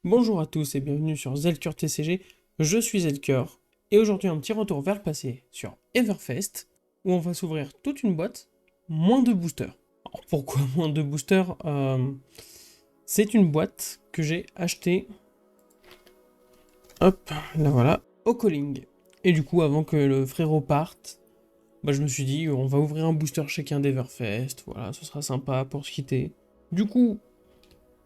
Bonjour à tous et bienvenue sur Zelkur TCG, je suis Zelkur, et aujourd'hui un petit retour vers le passé sur Everfest, où on va s'ouvrir toute une boîte, moins de boosters. Alors pourquoi moins de boosters C'est une boîte que j'ai achetée, hop, là voilà, au calling. Et du coup avant que le frérot parte, je me suis dit on va ouvrir un booster chacun d'Everfest, voilà, ce sera sympa pour se quitter. Du coup,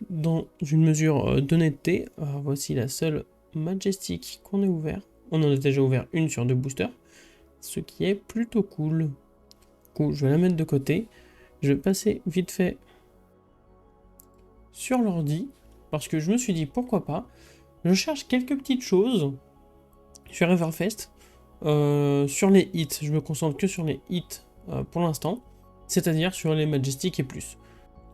dans une mesure d'honnêteté, voici la seule Majestic qu'on ait ouvert. On en a déjà ouvert une sur 2 boosters, ce qui est plutôt cool. Du coup, je vais la mettre de côté. Je vais passer vite fait sur l'ordi, parce que je me suis dit pourquoi pas. Je cherche quelques petites choses sur Everfest, sur les hits. Je me concentre que sur les hits pour l'instant, c'est-à-dire sur les Majestic et plus.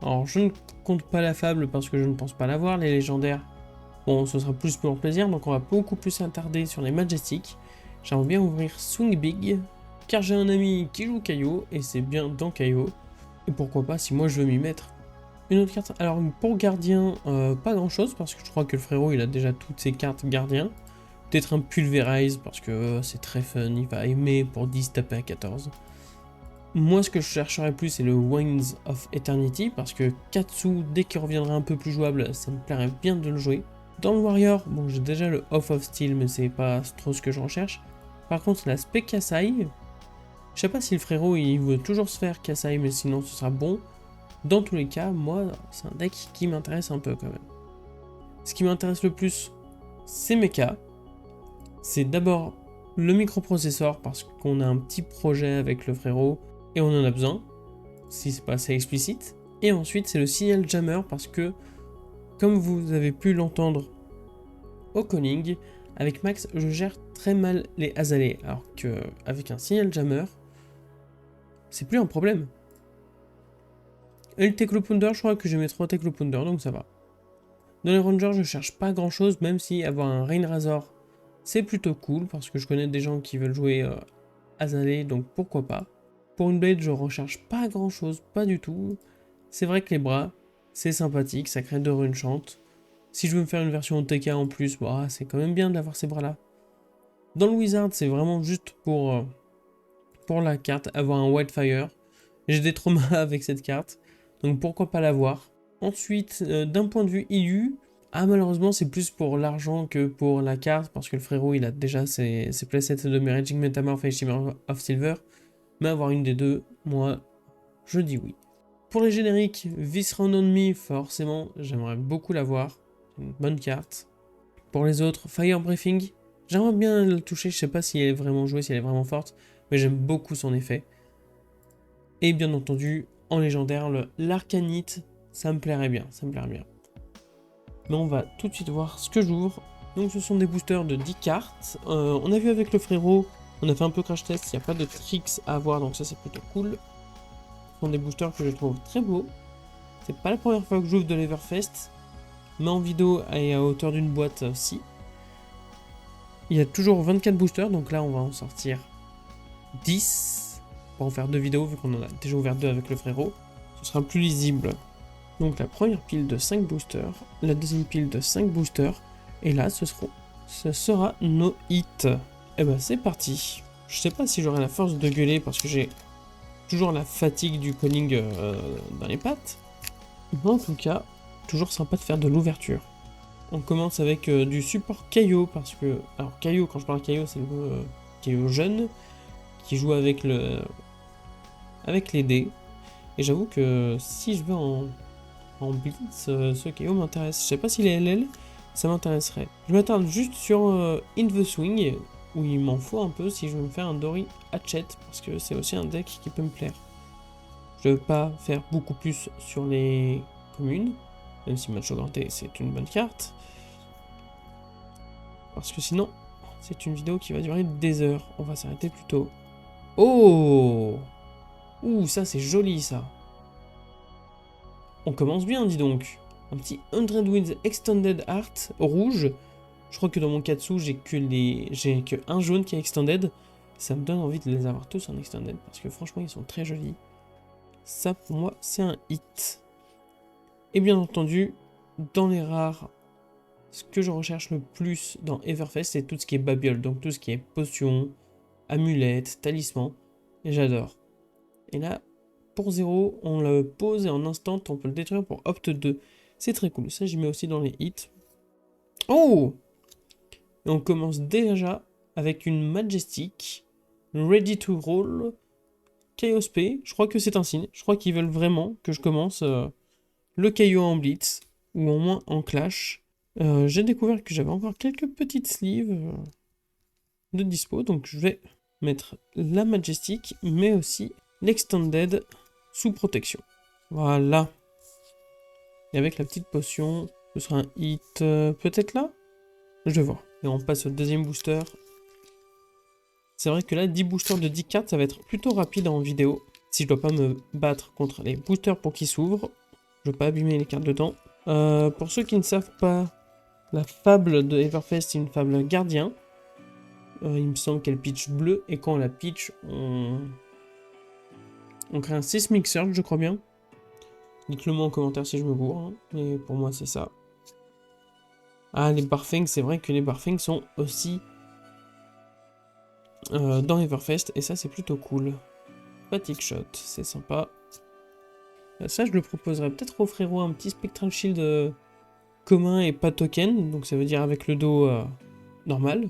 Alors, je ne compte pas la fable parce que je ne pense pas l'avoir, les légendaires. Bon, ce sera plus pour plaisir, donc on va beaucoup plus s'attarder sur les Majestic. J'aimerais bien ouvrir Swing Big, car j'ai un ami qui joue Kaio, et c'est bien dans Kaio. Et pourquoi pas, si moi je veux m'y mettre. Une autre carte, alors pour gardien, pas grand chose, parce que je crois que le frérot il a déjà toutes ses cartes gardiens. Peut-être un Pulverize, parce que c'est très fun, il va aimer pour 10 taper à 14. Moi, ce que je chercherais plus, c'est le Winds of Eternity, parce que Katsu, dès qu'il reviendra un peu plus jouable, ça me plairait bien de le jouer. Dans le Warrior, bon, j'ai déjà le Off of Steel, mais c'est pas trop ce que je recherche. Par contre, la Spec Kasai, je sais pas si le frérot il veut toujours se faire Kasai, mais sinon ce sera bon. Dans tous les cas, moi, c'est un deck qui m'intéresse un peu quand même. Ce qui m'intéresse le plus, c'est Mecha. C'est d'abord le microprocesseur, parce qu'on a un petit projet avec le frérot, et on en a besoin, si c'est pas assez explicite. Et ensuite, c'est le Signal Jammer, parce que, comme vous avez pu l'entendre au calling, avec Max, je gère très mal les Azalées, alors qu'avec un Signal Jammer, c'est plus un problème. Et le Teclopounder, je crois que j'ai mes 3 Teclopounder, donc ça va. Dans les Rangers, je cherche pas grand chose, même si avoir un Rain Razor, c'est plutôt cool, parce que je connais des gens qui veulent jouer Azalée, donc pourquoi pas. Pour une Blade, je recherche pas grand chose, pas du tout. C'est vrai que les bras, c'est sympathique, ça crée 2 runchantes. Si je veux me faire une version OTK en plus, c'est quand même bien d'avoir ces bras-là. Dans le Wizard, c'est vraiment juste pour la carte, avoir un Wildfire. J'ai des traumas avec cette carte, donc pourquoi pas l'avoir. Ensuite, d'un point de vue IU, malheureusement c'est plus pour l'argent que pour la carte, parce que le frérot il a déjà ses playsets de Merging Metamorph et Shimmer of Silver, mais avoir une des deux, moi, je dis oui. Pour les génériques, Viscera on Me, forcément, j'aimerais beaucoup l'avoir, c'est une bonne carte. Pour les autres, Fire Breathing, j'aimerais bien le toucher, je sais pas si elle est vraiment jouée, si elle est vraiment forte, mais j'aime beaucoup son effet. Et bien entendu, en légendaire, l'Arcanite, ça me plairait bien, ça me plairait bien. Mais on va tout de suite voir ce que j'ouvre. Donc ce sont des boosters de 10 cartes. On a vu avec le frérot, on a fait un peu crash test, il n'y a pas de tricks à avoir, donc ça c'est plutôt cool. Ce sont des boosters que je trouve très beaux. C'est pas la première fois que j'ouvre de l'Everfest, mais en vidéo et à hauteur d'une boîte aussi. Il y a toujours 24 boosters, donc là on va en sortir 10 pour en faire 2 vidéos, vu qu'on en a déjà ouvert 2 avec le frérot. Ce sera plus lisible. Donc la première pile de 5 boosters, la deuxième pile de 5 boosters, et là ce sera nos hits. Et c'est parti. Je sais pas si j'aurai la force de gueuler parce que j'ai toujours la fatigue du calling dans les pattes. Mais en tout cas, toujours sympa de faire de l'ouverture. On commence avec du support Kaio, parce que... Alors Kaio, quand je parle Kaio, c'est le Kaio jeune, qui joue avec les dés. Et j'avoue que si je vais en blitz, ce Kaio m'intéresse. Je sais pas s'il est LL, ça m'intéresserait. Je m'attarde juste sur In the Swing, où il m'en faut un peu si je veux me faire un Dory Hatchet, parce que c'est aussi un deck qui peut me plaire. Je ne veux pas faire beaucoup plus sur les communes, même si Macho Ganté c'est une bonne carte. Parce que sinon, c'est une vidéo qui va durer des heures. On va s'arrêter plus tôt. Oh! Ouh, ça c'est joli ça. On commence bien, dis donc. Un petit 100 Winds Extended Art rouge. Je crois que dans mon Katsu, j'ai que un jaune qui est Extended. Ça me donne envie de les avoir tous en Extended, parce que franchement, ils sont très jolis. Ça, pour moi, c'est un hit. Et bien entendu, dans les rares, ce que je recherche le plus dans Everfest, c'est tout ce qui est babiole, donc tout ce qui est potions, amulettes, talismans, et j'adore. Et là, pour 0, on le pose et en instant, on peut le détruire pour Opt 2. C'est très cool, ça j'y mets aussi dans les hits. Oh! Et on commence déjà avec une Majestic, Ready to Roll, Chaos P. Je crois que c'est un signe, je crois qu'ils veulent vraiment que je commence le KO en Blitz, ou au moins en Clash. J'ai découvert que j'avais encore quelques petites sleeves de dispo, donc je vais mettre la Majestic, mais aussi l'Extended sous protection. Voilà. Et avec la petite potion, ce sera un hit peut-être là? Je vais voir. Et on passe au deuxième booster. C'est vrai que là, 10 boosters de 10 cartes, ça va être plutôt rapide en vidéo. Si je dois pas me battre contre les boosters pour qu'ils s'ouvrent. Je veux pas abîmer les cartes dedans. Pour ceux qui ne savent pas, la fable de Everfest, c'est une fable gardien. Il me semble qu'elle pitch bleue. Et quand on la pitch, on crée un Seismic Surge, je crois bien. Dites-le moi en commentaire si je me gourre. Hein. Mais pour moi, c'est ça. Ah, les Barfangs, c'est vrai que les Barfangs sont aussi dans Everfest. Et ça, c'est plutôt cool. Fatigue Shot, c'est sympa. Ça, je le proposerais peut-être au frérot un petit Spectral Shield commun et pas token. Donc ça veut dire avec le dos normal.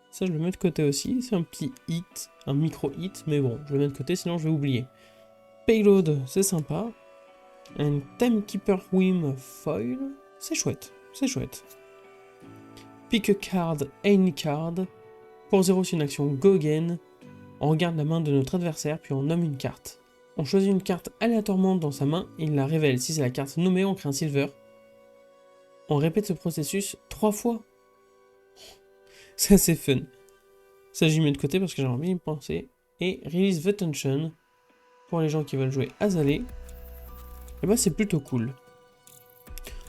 Ça, je le mets de côté aussi. C'est un petit hit, un micro-hit. Mais bon, je le mets de côté, sinon je vais oublier. Payload, c'est sympa. Un Timekeeper Whim Foil. C'est chouette, c'est chouette. Pick a card, any card. Pour 0, c'est une action Go Again. On regarde la main de notre adversaire, puis on nomme une carte. On choisit une carte aléatoirement dans sa main et il la révèle. Si c'est la carte nommée, on crée un silver. On répète ce processus 3 fois. Ça, c'est fun. Ça, j'y mets de côté parce que j'aimerais bien y penser. Et Release the Tension. Pour les gens qui veulent jouer Azalea. Et bah, c'est plutôt cool.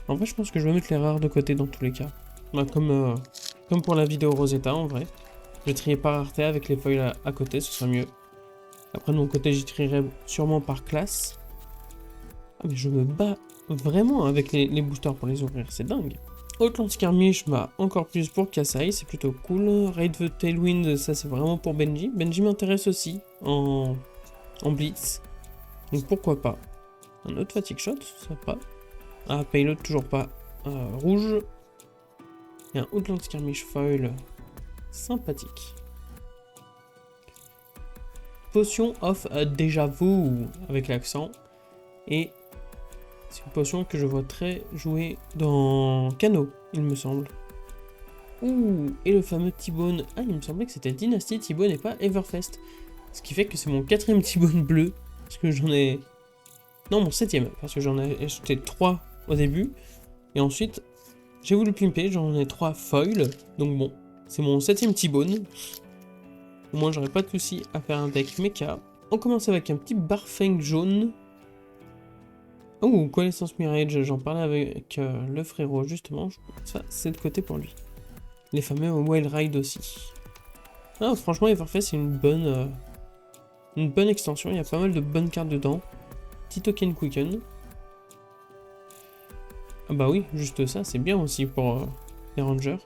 En vrai, je pense que je vais mettre les rares de côté dans tous les cas. Bah, comme pour la vidéo Rosetta, en vrai. Je vais trier par rareté avec les feuilles à côté, ce sera mieux. Après, de mon côté, j'y trierai sûrement par classe. Ah, mais je me bats vraiment avec les boosters pour les ouvrir, c'est dingue. Outland Skirmish, bah, encore plus pour Kasai, c'est plutôt cool. Raid the Tailwind, ça c'est vraiment pour Benji. Benji m'intéresse aussi en Blitz. Donc pourquoi pas. Un autre Fatigue Shot, sympa. Ah, Payload, toujours pas rouge. Et un Outland Skirmish Foil, sympathique. Potion of Déjà Vu, avec l'accent. Et c'est une potion que je vois très jouer dans Kano, il me semble. Ouh, et le fameux T-Bone. Ah, il me semblait que c'était Dynasty T-Bone et pas Everfest. Ce qui fait que c'est mon 4ème T-Bone bleu. Parce que j'en ai... Non, mon 7ème. Parce que j'en ai acheté 3 au début. Et ensuite, j'ai voulu pimper. J'en ai 3 foil. Donc bon, c'est mon 7ème T-Bone. Au moins, j'aurais pas de soucis à faire un deck mecha. On commence avec un petit Barfang jaune. Oh, connaissance Mirage, j'en parlais avec le frérot justement. Ça, c'est de côté pour lui. Les fameux Wild Ride aussi. Ah, franchement, Everfest, c'est une bonne extension. Il y a pas mal de bonnes cartes dedans. Petit token Quicken. Ah bah oui, juste ça, c'est bien aussi pour les Rangers.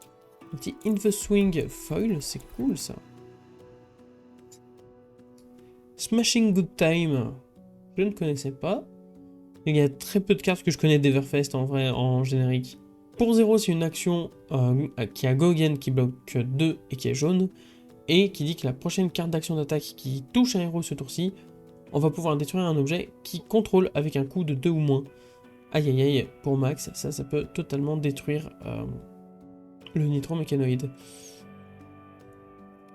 Un petit In the Swing Foil, c'est cool ça. Smashing Good Time, je ne connaissais pas. Il y a très peu de cartes que je connais d'Everfest en vrai, en générique. Pour 0, c'est une action qui a Gogen qui bloque 2 et qui est jaune. Et qui dit que la prochaine carte d'action d'attaque qui touche un héros ce tour-ci, on va pouvoir détruire un objet qui contrôle avec un coût de 2 ou moins. Aïe aïe aïe, pour max, ça peut totalement détruire le nitro mécanoïde.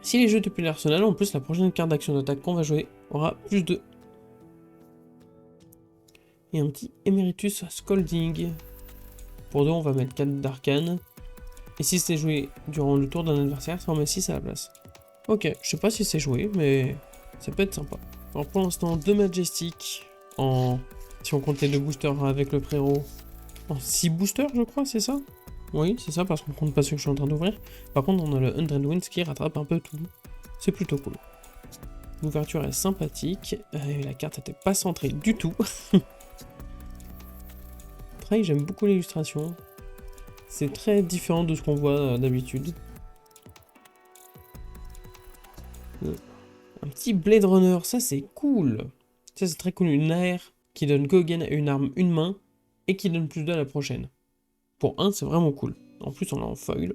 Si les jeux depuis l'arsenal, en plus la prochaine carte d'action d'attaque qu'on va jouer aura plus 2. Et un petit Emeritus Scolding. Pour 2, on va mettre 4 d'arcane. Et si c'est joué durant le tour d'un adversaire, ça en met 6 à la place. Ok, je sais pas si c'est joué, mais ça peut être sympa. Alors pour l'instant, 2 Majestic si on compte les 2 boosters avec le frérot, en 6 boosters, je crois, c'est ça? Oui, c'est ça, parce qu'on compte pas ceux que je suis en train d'ouvrir. Par contre, on a le 100 Winds qui rattrape un peu tout. C'est plutôt cool. L'ouverture est sympathique. Et la carte n'était pas centrée du tout. Après, j'aime beaucoup l'illustration. C'est très différent de ce qu'on voit d'habitude. Un petit Blade Runner, ça c'est cool. Ça c'est très cool, une AR qui donne go again à une arme une main et qui donne plus 2 à la prochaine. Pour 1, c'est vraiment cool. En plus, on l'a en foil.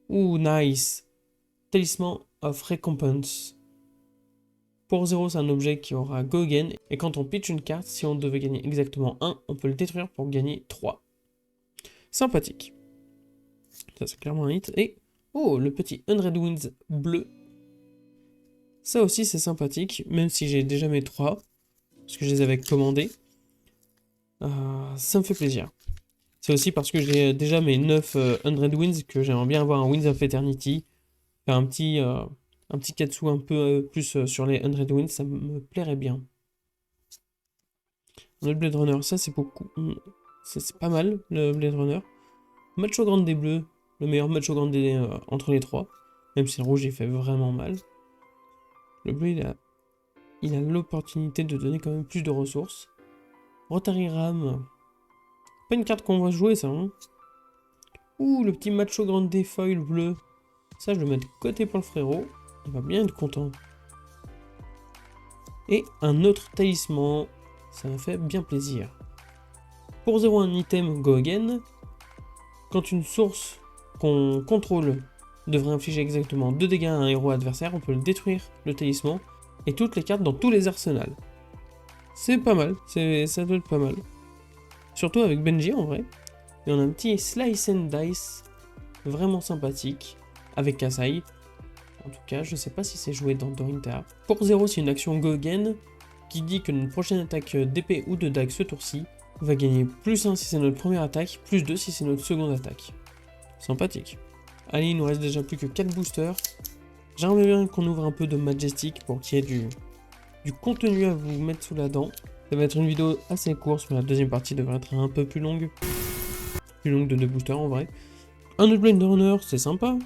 Ouh, nice. Talisman of Recompense. Pour 0, c'est un objet qui aura go again. Et quand on pitch une carte, si on devait gagner exactement 1, on peut le détruire pour gagner 3. Sympathique. Ça, c'est clairement un hit. Et, oh, le petit Unread Winds bleu. Ça aussi, c'est sympathique, même si j'ai déjà mes 3. Parce que je les avais commandés. Ça me fait plaisir. C'est aussi parce que j'ai déjà mes 9 Unread Winds que j'aimerais bien avoir un Winds of Eternity. Faire un petit Katsu un peu plus sur les Unread Winds, ça me plairait bien. Le Blade Runner, ça c'est beaucoup. C'est pas mal, le Blade Runner. Macho Grande des bleus, le meilleur Macho Grande entre les 3. Même si le rouge il fait vraiment mal. Le bleu il a l'opportunité de donner quand même plus de ressources. Rotary Ram. Pas une carte qu'on va jouer ça, hein. Ouh, le petit Macho Grande des foil bleu. Ça je le mets de côté pour le frérot. Il va bien être content. Et un autre talisman. Ça m'a fait bien plaisir. Pour 0, un item go again. Quand une source qu'on contrôle devrait infliger exactement 2 dégâts à un héros adversaire, on peut le détruire, le talisman, et toutes les cartes dans tous les arsenals. C'est pas mal, ça doit être pas mal. Surtout avec Benji en vrai. Et on a un petit Slice and Dice, vraiment sympathique, avec Kasai. En tout cas, je sais pas si c'est joué dans Dorinthea. Pour 0, c'est une action Go Again, qui dit que notre prochaine attaque d'épée ou de dague ce tour-ci va gagner plus 1 si c'est notre première attaque, plus 2 si c'est notre seconde attaque. Sympathique. Allez, il nous reste déjà plus que 4 boosters. J'aimerais bien qu'on ouvre un peu de Majestic pour qu'il y ait du contenu à vous mettre sous la dent. Ça va être une vidéo assez courte, mais la deuxième partie devrait être un peu plus longue. Plus longue de 2 boosters en vrai. Un autre Blade Runner, c'est sympa.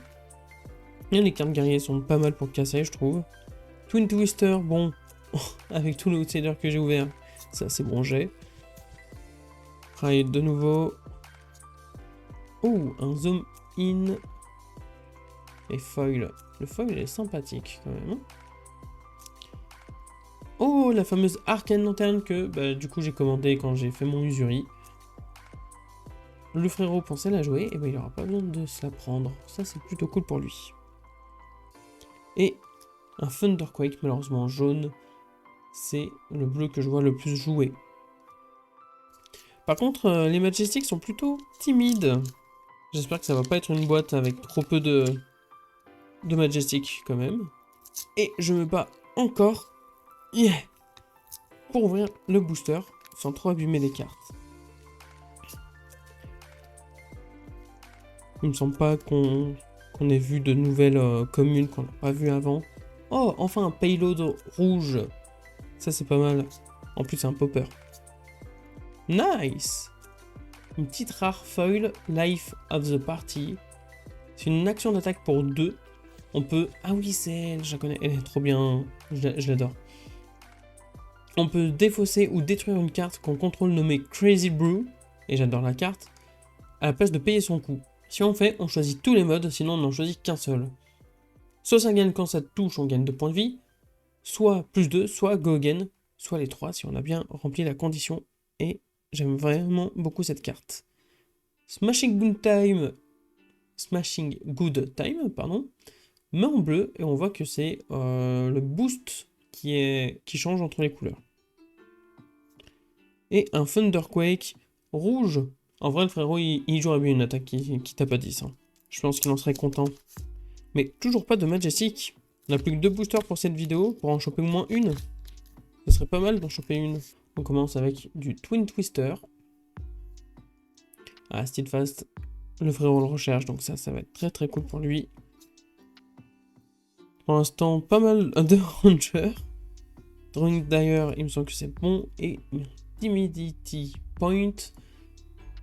Et les cartes guerriers sont pas mal pour casser, je trouve. Twin Twister, bon, avec tous les outsiders que j'ai ouverts, ça c'est bon jet. Raid de nouveau. Oh, un zoom in. Et foil. Le foil est sympathique quand même. Oh, la fameuse Arcane Lanterne que du coup j'ai commandé quand j'ai fait mon Usuri. Le frérot pensait la jouer, et il n'aura pas besoin de se la prendre. Ça c'est plutôt cool pour lui. Et un Thunderquake, malheureusement jaune. C'est le bleu que je vois le plus joué. Par contre, les Majestics sont plutôt timides. J'espère que ça va pas être une boîte avec trop peu de Majestic quand même. Et je me bats encore pour ouvrir le booster sans trop abîmer les cartes. Il me semble pas qu'on ait vu de nouvelles communes qu'on n'a pas vu avant. Oh, enfin un payload rouge. Ça c'est pas mal. En plus c'est un popper. Nice. Une petite rare foil, Life of the Party. C'est une action d'attaque pour 2. On peut... Ah oui, c'est elle, je la connais. Elle est trop bien. Je l'adore. On peut défausser ou détruire une carte qu'on contrôle nommée Crazy Brew. Et j'adore la carte. À la place de payer son coût. Si on fait, on choisit tous les modes, sinon on n'en choisit qu'un seul. Soit ça gagne quand ça touche, on gagne 2 points de vie. Soit plus 2, soit go again. Soit les 3 si on a bien rempli la condition. Et j'aime vraiment beaucoup cette carte. Smashing Good Time, pardon. Main en bleu, et on voit que c'est le boost qui change entre les couleurs. Et un Thunderquake rouge. En vrai, le frérot, il jouerait bien une attaque qui tape à 10. Hein. Je pense qu'il en serait content. Mais toujours pas de Majestic. On n'a plus que 2 boosters pour cette vidéo, pour en choper au moins une. Ce serait pas mal d'en choper une. On commence avec du Twin Twister. Ah, Steadfast, le frérot le recherche, donc ça va être très très cool pour lui. Pour l'instant, pas mal de Ranger. Drawing d'ailleurs, il me semble que c'est bon. Et Timidity Point.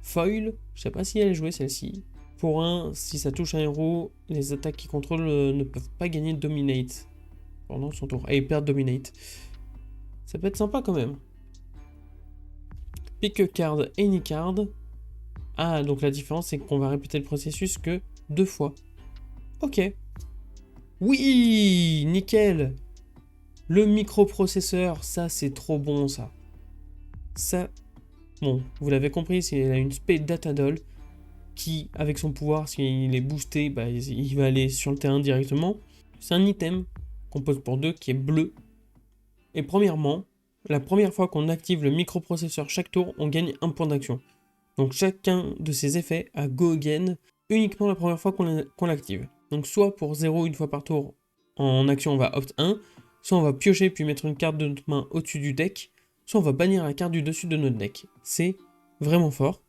Foil, je sais pas si elle est jouée celle-ci. Pour 1, si ça touche un héros, les attaques qu'il contrôle ne peuvent pas gagner Dominate pendant son tour. Et il perd Dominate. Ça peut être sympa quand même. Pick a card, any card. Ah, donc la différence, c'est qu'on va répéter le processus que 2 fois. Ok. Oui, nickel. Le microprocesseur, ça, c'est trop bon, ça. Ça, bon, vous l'avez compris, c'est a une Speed Data Doll qui, avec son pouvoir, s'il est boosté, bah, il va aller sur le terrain directement. C'est un item qu'on pose pour 2 qui est bleu. Et premièrement, la première fois qu'on active le microprocesseur chaque tour, on gagne un point d'action. Donc chacun de ces effets a go again uniquement la première fois qu'on l'active. Donc soit pour 0 une fois par tour en action on va opt 1, soit on va piocher puis mettre une carte de notre main au-dessus du deck, soit on va bannir la carte du dessus de notre deck. C'est vraiment fort.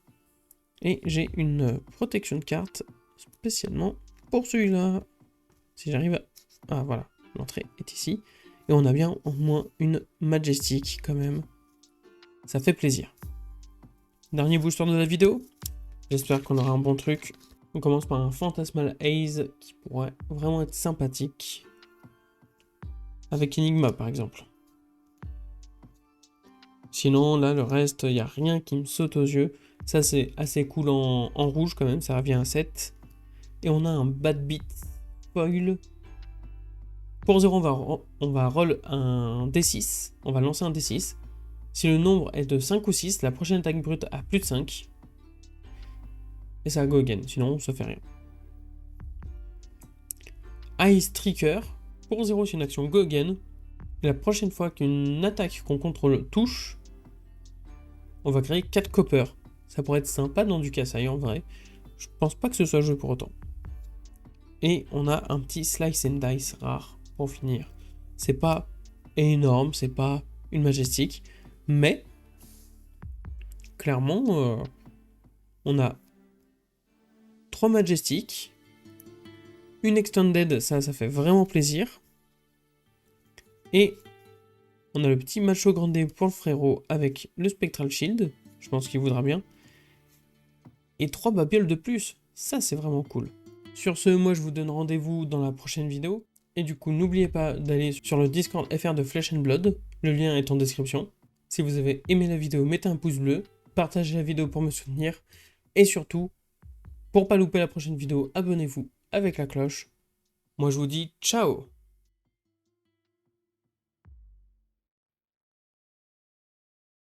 Et j'ai une protection carte spécialement pour celui-là. Si j'arrive à... Ah voilà, l'entrée est ici. Et on a bien au moins une Majestic quand même. Ça fait plaisir. Dernier booster de la vidéo. J'espère qu'on aura un bon truc. On commence par un Phantasmal Haze qui pourrait vraiment être sympathique. Avec Enigma par exemple. Sinon là le reste, il n'y a rien qui me saute aux yeux. Ça c'est assez cool en rouge quand même, ça revient à 7. Et on a un Bad Beat Foil. Pour 0 on va roll un D6. On va lancer un D6. Si le nombre est de 5 ou 6, la prochaine attaque brute a plus de 5. Et ça go again, sinon ça fait rien. Ice Trigger. Pour 0 c'est une action go again. Et la prochaine fois qu'une attaque qu'on contrôle touche, on va créer 4 copper. Ça pourrait être sympa dans du Kassai en vrai. Je pense pas que ce soit joué pour autant. Et on a un petit Slice and Dice rare pour finir. C'est pas énorme, c'est pas une Majestic, mais clairement on a 3 Majestic, une Extended, ça fait vraiment plaisir. Et on a le petit Macho Grande pour le frérot avec le Spectral Shield, je pense qu'il voudra bien. Et 3 babioles de plus, ça c'est vraiment cool. Sur ce, moi je vous donne rendez-vous dans la prochaine vidéo. Et du coup, n'oubliez pas d'aller sur le Discord FR de Flesh and Blood, le lien est en description. Si vous avez aimé la vidéo, mettez un pouce bleu, partagez la vidéo pour me soutenir. Et surtout, pour pas louper la prochaine vidéo, abonnez-vous avec la cloche. Moi je vous dis ciao!